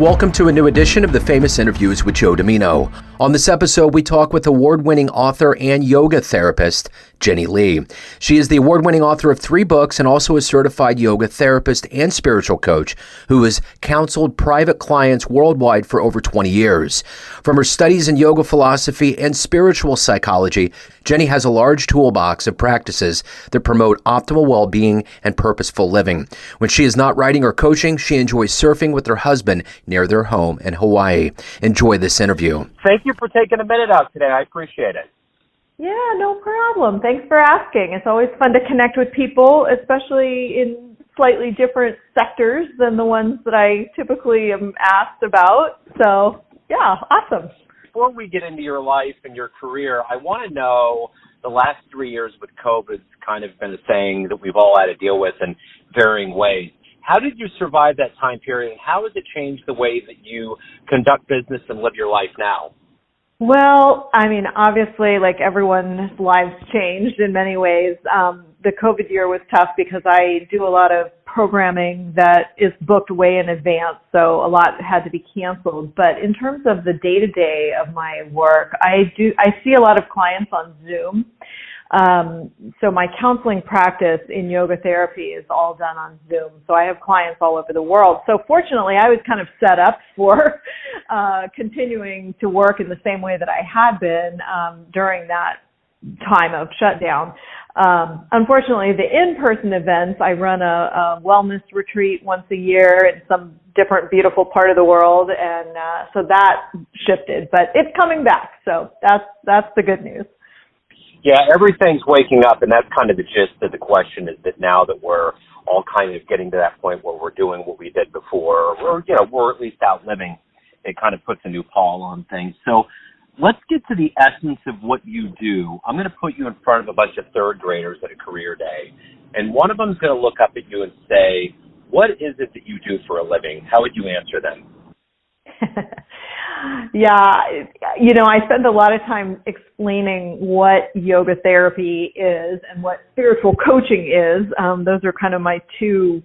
Welcome to a new edition of the Famous Interviews with Joe Dimino. On this episode, we talk with award-winning author and yoga therapist, Jennie Lee. She is the award-winning author of 3 books and also a certified yoga therapist and spiritual coach who has counseled private clients worldwide for over 20 years. From her studies in yoga philosophy and spiritual psychology, Jennie has a large toolbox of practices that promote optimal well-being and purposeful living. When she is not writing or coaching, she enjoys surfing with her husband near their home in Hawaii. Enjoy this interview. Thank you for taking a minute out today. I appreciate it. Yeah, no problem. Thanks for asking. It's always fun to connect with people, especially in slightly different sectors than the ones that I typically am asked about. So, yeah, awesome. Before we get into your life and your career, I want to know, the last 3 years with COVID's kind of been a thing that we've all had to deal with in varying ways. How did you survive that time period, and how has it changed the way that you conduct business and live your life now? Well, I mean, obviously, like everyone's lives changed in many ways. The COVID year was tough because I do a lot of programming that is booked way in advance, so a lot had to be canceled. But in terms of the day-to-day of my work, I see a lot of clients on Zoom. So my counseling practice in yoga therapy is all done on Zoom. So I have clients all over the world. So fortunately, I was kind of set up for continuing to work in the same way that I had been during that time of shutdown. Unfortunately, the in-person events, I run a wellness retreat once a year in some different beautiful part of the world, and so that shifted. But it's coming back, so that's the good news. Yeah, everything's waking up, and that's kind of the gist of the question, is that now that we're all kind of getting to that point where we're doing what we did before, or we're at least out living, it kind of puts a new pall on things. So let's get to the essence of what you do. I'm going to put you in front of a bunch of third graders at a career day, and one of them is going to look up at you and say, what is it that you do for a living? How would you answer them? Yeah, I spend a lot of time explaining what yoga therapy is and what spiritual coaching is. Those are kind of my two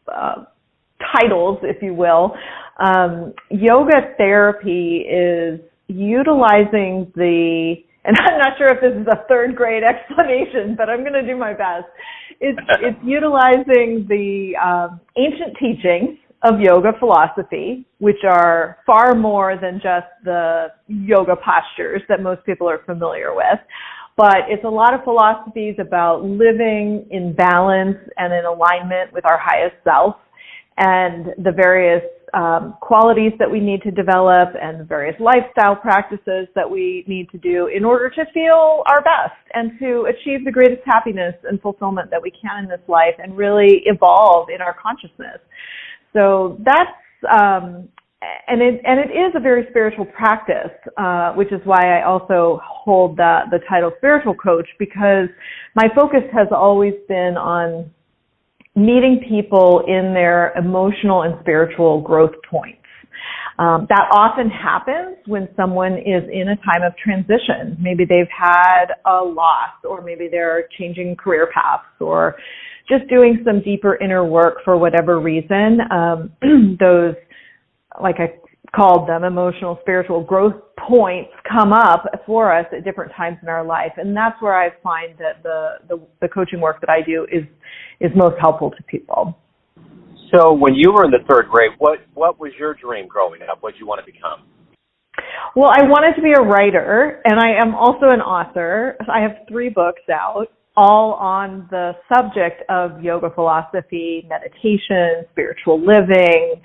titles, if you will. Yoga therapy is utilizing and I'm not sure if this is a third grade explanation, but I'm going to do my best. It's utilizing the ancient teachings of yoga philosophy, which are far more than just the yoga postures that most people are familiar with. But it's a lot of philosophies about living in balance and in alignment with our highest self, and the various qualities that we need to develop and the various lifestyle practices that we need to do in order to feel our best and to achieve the greatest happiness and fulfillment that we can in this life and really evolve in our consciousness. So that's, and it is a very spiritual practice, which is why I also hold the title spiritual coach, because my focus has always been on meeting people in their emotional and spiritual growth points. That often happens when someone is in a time of transition. Maybe they've had a loss, or maybe they're changing career paths, or just doing some deeper inner work for whatever reason. Those, like I called them, emotional, spiritual growth points come up for us at different times in our life. And that's where I find that the coaching work that I do is most helpful to people. So when you were in the third grade, what was your dream growing up? What did you want to become? Well, I wanted to be a writer, and I am also an author. I have 3 books out, all on the subject of yoga philosophy, meditation, spiritual living,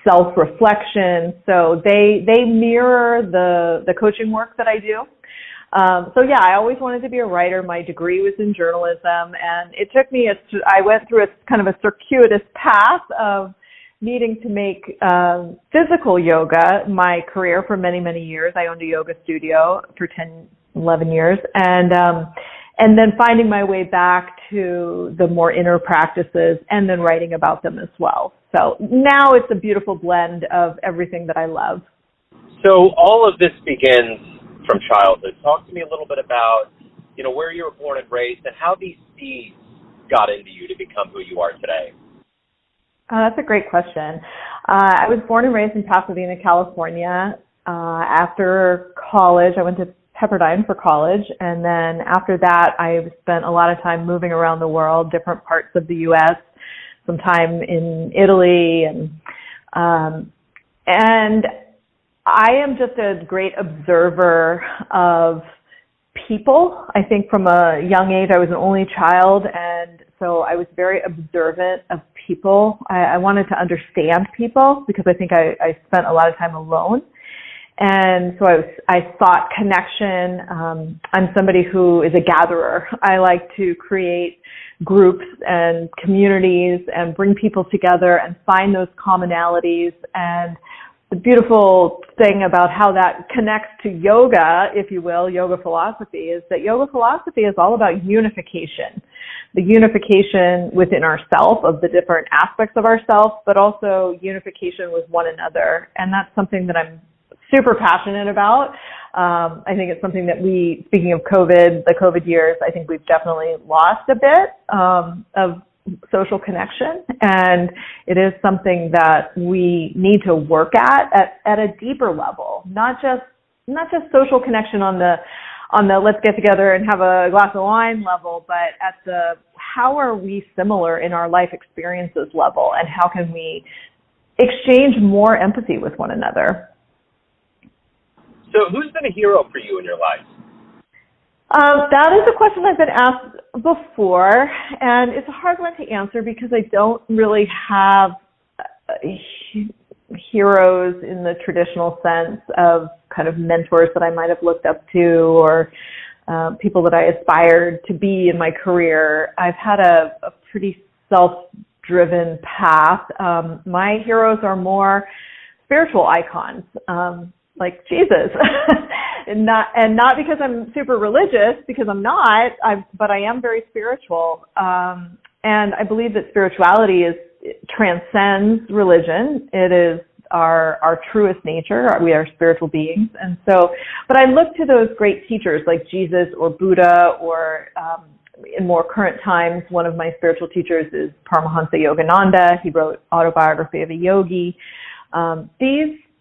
self-reflection. So they mirror the coaching work that I do. So yeah, I always wanted to be a writer. My degree was in journalism, and it took me, I went through a kind of a circuitous path of needing to make physical yoga my career for many, many years. I owned a yoga studio for 10, 11 years, and then finding my way back to the more inner practices and then writing about them as well. So now it's a beautiful blend of everything that I love. So all of this begins from childhood. Talk to me a little bit about, where you were born and raised and how these seeds got into you to become who you are today. Oh, that's a great question. I was born and raised in Pasadena, California. After college, I went to Pepperdine for college, and then after that, I spent a lot of time moving around the world, different parts of the U.S., some time in Italy, and I am just a great observer of people. I think from a young age, I was an only child, and so I was very observant of people. I wanted to understand people because I think I spent a lot of time alone. And so I sought connection. I'm somebody who is a gatherer. I like to create groups and communities and bring people together and find those commonalities. And the beautiful thing about how that connects to yoga, if you will, yoga philosophy, is that yoga philosophy is all about unification. The unification within ourselves of the different aspects of ourselves, but also unification with one another. And that's something that I'm super passionate about. I think it's something that speaking of COVID, the COVID years, I think we've definitely lost a bit of social connection, and it is something that we need to work at a deeper level, not just social connection on the let's get together and have a glass of wine level, but at the how are we similar in our life experiences level, and how can we exchange more empathy with one another. So who's been a hero for you in your life? That is a question I've been asked before, and it's a hard one to answer because I don't really have heroes in the traditional sense of kind of mentors that I might have looked up to or people that I aspired to be in my career. I've had a pretty self-driven path. My heroes are more spiritual icons. Like Jesus, and not because I'm super religious, because I'm not, but I am very spiritual. And I believe that spirituality transcends religion. It is our truest nature. We are spiritual beings. And so, but I look to those great teachers like Jesus or Buddha, or in more current times, one of my spiritual teachers is Paramahansa Yogananda. He wrote Autobiography of a Yogi.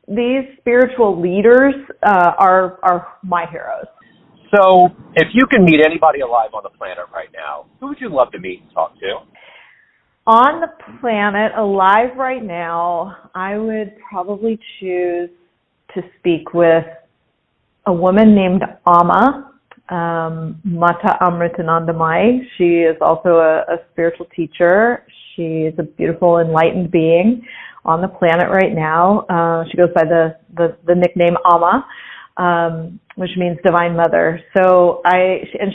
These spiritual leaders are my heroes. So if you can meet anybody alive on the planet right now, who would you love to meet and talk to? On the planet, alive right now, I would probably choose to speak with a woman named Amma, Mata Amritanandamai. She is also a spiritual teacher. She is a beautiful, enlightened being on the planet right now. She goes by the nickname Amma, which means Divine Mother. So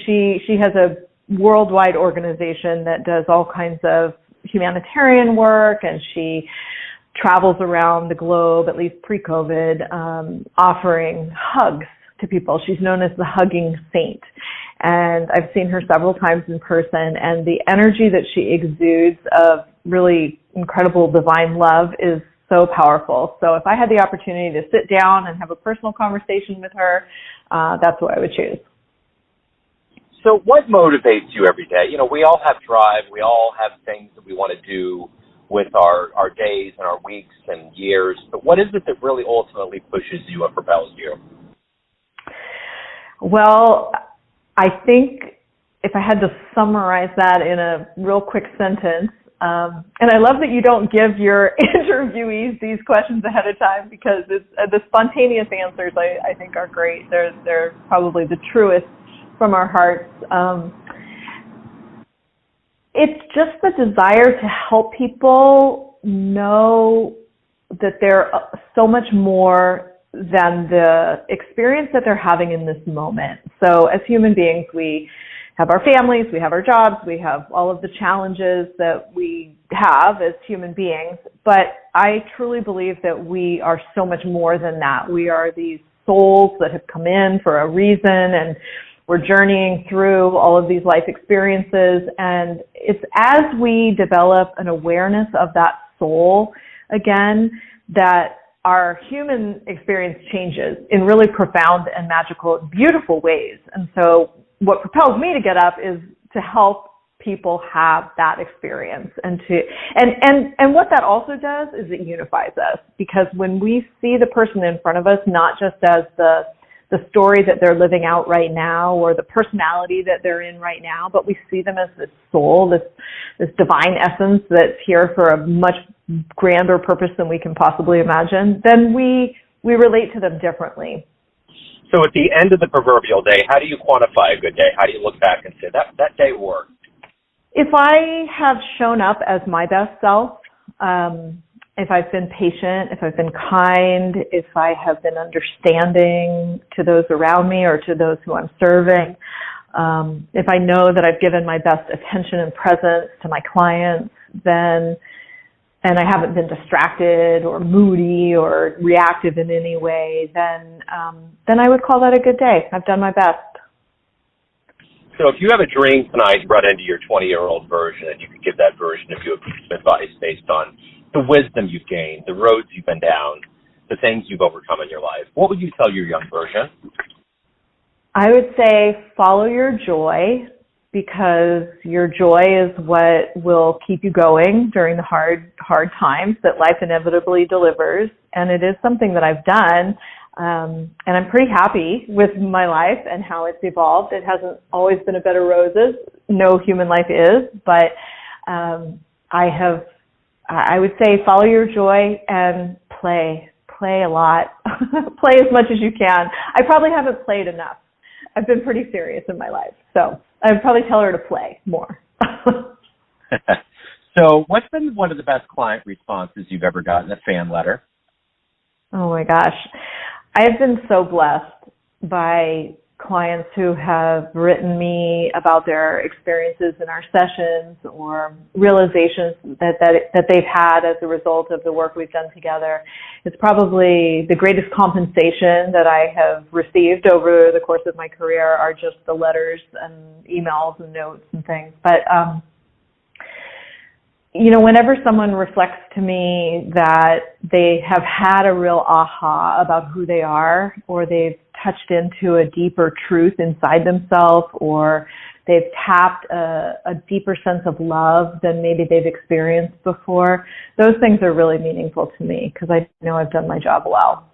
she has a worldwide organization that does all kinds of humanitarian work, and she travels around the globe, at least pre-COVID, offering hugs to people. She's known as the hugging saint. And I've seen her several times in person, and the energy that she exudes of really incredible divine love is so powerful. So if I had the opportunity to sit down and have a personal conversation with her, that's what I would choose. So what motivates you every day? You know, we all have drive. We all have things that we want to do with our days and our weeks and years. But what is it that really ultimately pushes you and propels you? Well, I think if I had to summarize that in a real quick sentence, and I love that you don't give your interviewees these questions ahead of time, because it's, the spontaneous answers I think are great. They're probably the truest from our hearts. It's just the desire to help people know that they're so much more than the experience that they're having in this moment. So as human beings, we have our families, we have our jobs, we have all of the challenges that we have as human beings. But I truly believe that we are so much more than that. We are these souls that have come in for a reason, and we're journeying through all of these life experiences. And it's as we develop an awareness of that soul again that our human experience changes in really profound and magical, beautiful ways. And so what propels me to get up is to help people have that experience, and what that also does is it unifies us, because when we see the person in front of us not just as the story that they're living out right now or the personality that they're in right now, but we see them as this soul, this divine essence that's here for a much grander purpose than we can possibly imagine, then we relate to them differently. So at the end of the proverbial day, how do you quantify a good day? How do you look back and say, that day worked? If I have shown up as my best self, if I've been patient, if I've been kind, if I have been understanding to those around me or to those who I'm serving, if I know that I've given my best attention and presence to my clients, then, and I haven't been distracted or moody or reactive in any way, then I would call that a good day. I've done my best. So if you have a dream tonight, run into your 20-year-old version, and you could give that version of you some advice based on the wisdom you've gained, the roads you've been down, the things you've overcome in your life, what would you tell your young version? I would say follow your joy, because your joy is what will keep you going during the hard times that life inevitably delivers. And it is something that I've done. And I'm pretty happy with my life and how it's evolved. It hasn't always been a bed of roses. No human life is, but I would say follow your joy and play a lot. Play as much as you can. I probably haven't played enough. I've been pretty serious in my life, so I'd probably tell her to play more. So what's been one of the best client responses you've ever gotten, a fan letter? Oh my gosh. I've been so blessed by clients who have written me about their experiences in our sessions or realizations that they've had as a result of the work we've done together. It's probably the greatest compensation that I have received over the course of my career are just the letters and emails and notes and things. But whenever someone reflects to me that they have had a real aha about who they are, or they've touched into a deeper truth inside themselves, or they've tapped a deeper sense of love than maybe they've experienced before, those things are really meaningful to me, because I know I've done my job well.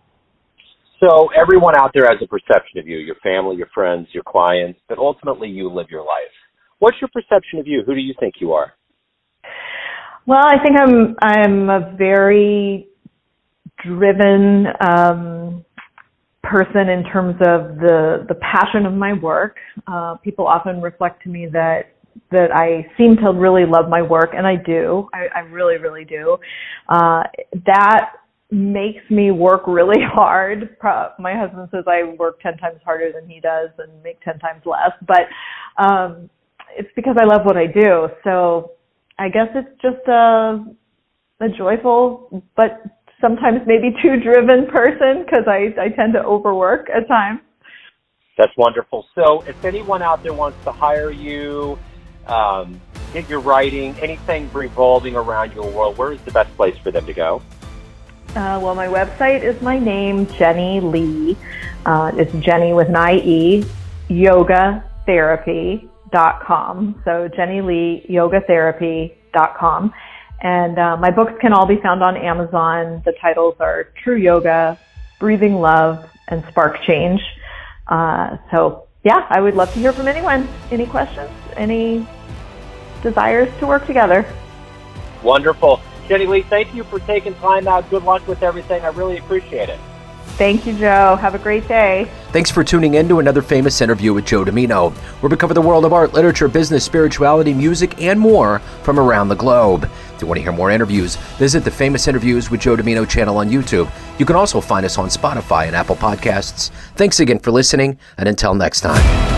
So everyone out there has a perception of you, your family, your friends, your clients, but ultimately you live your life. What's your perception of you? Who do you think you are? Well, I think I'm a very driven person in terms of the passion of my work. People often reflect to me that I seem to really love my work, and I do. I really, really do. That makes me work really hard. My husband says I work 10 times harder than he does and make 10 times less, but it's because I love what I do. So I guess it's just a joyful, but sometimes maybe too driven person, because I tend to overwork at times. That's wonderful. So if anyone out there wants to hire you, get your writing, anything revolving around your world, where is the best place for them to go? Well, my website is my name, Jennie Lee. It's Jennie with an I-E, yogatherapy.com. So Jennie Lee, yogatherapy.com. And my books can all be found on Amazon. The titles are True Yoga, Breathing Love, and Spark Change. So yeah, I would love to hear from anyone. Any questions? Any desires to work together? Wonderful. Jennie Lee, thank you for taking time out. Good luck with everything. I really appreciate it. Thank you, Joe. Have a great day. Thanks for tuning in to another famous interview with Joe Dimino, where we cover the world of art, literature, business, spirituality, music, and more from around the globe. If you want to hear more interviews, visit the Famous Interviews with Joe Dimino channel on YouTube. You can also find us on Spotify and Apple Podcasts. Thanks again for listening, and until next time.